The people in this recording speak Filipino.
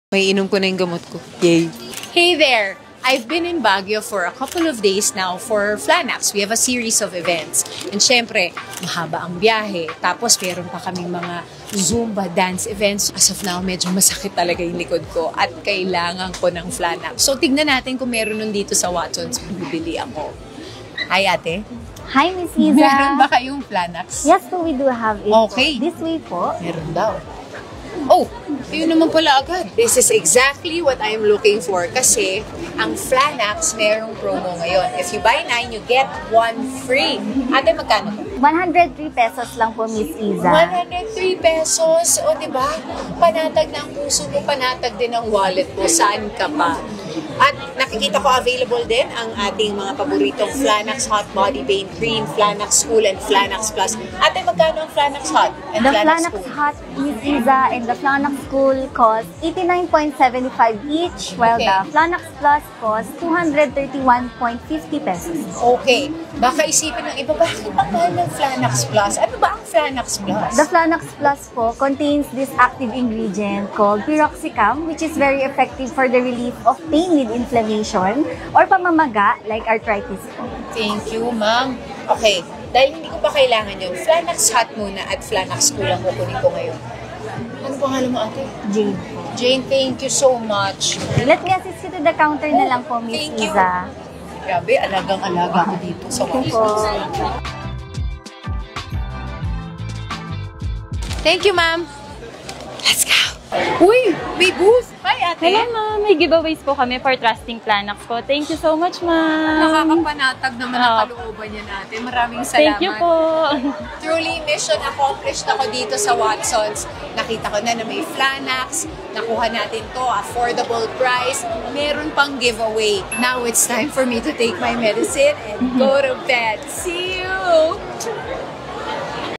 May inom ko na yung gamot ko. Yay! Hey there! I've been in Baguio for a couple of days now for Flanax. We have a series of events. And syempre, mahaba ang biyahe. Tapos meron pa kaming mga Zumba dance events. As of now, medyo masakit talaga yung likod ko at kailangan ko ng Flanax. So tignan natin kung meron nun dito sa Watson's. Bibili ako. Hi, ate. Hi, Miss Iza. Meron ba kayong Flanax? Yes po, we do have it. Okay. This way po. Meron daw. Oh, yun naman pala agad. This is exactly what I'm looking for kasi ang Flanax merong promo ngayon. If you buy 9, you get 1 free. Ate, magkano to? 103 pesos lang po, Miss Iza. 103 pesos. O, diba? Panatag ng puso mo, panatag din ang wallet mo. Saan ka pa? At nakikita ko available din ang ating mga paboritong Flanax Hot Body Pain Cream, Flanax Cool, and Flanax Plus. Ate, magkano ang Flanax Hot and The Flanax Flanax Cool? Hot, Miss Iza, and the Flanax Cool cost 89.75 each, while Okay. the Flanax Plus cost 231.50 pesos. Okay. Baka isipin ng iba, bakit ang mahal ng Flanax Plus? Ano ba ang Flanax Plus? The Flanax Plus po contains this active ingredient called piroxicam, which is very effective for the relief of pain with inflammation or pamamaga like arthritis po. Thank you, ma'am. Okay. Dahil hindi ko pa kailangan yun, Flanax Hot muna at Flanax Cool ang kukunin ko ngayon. Ano pangalan mo, ate? Jade. Jane, thank you so much. Let me assist you to the counter na lang po, Miss Thank you. Iza. Grabe, alagang-alaga ko dito sa Thank you po. Thank you, ma'am. Let's go. Uy, may booth. Hi, ate. Hello, ma'am. May giveaways po kami for Trusting Flanax po. Thank you so much, ma'am. Nakakapanatag naman ang kalooban niya natin. Maraming salamat. Thank you po. Truly, mission accomplished ako dito sa Watson's. Nakita ko na may Flanax. Nakuha natin to, affordable price. Meron pang giveaway. Now it's time for me to take my medicine and go to bed. See you!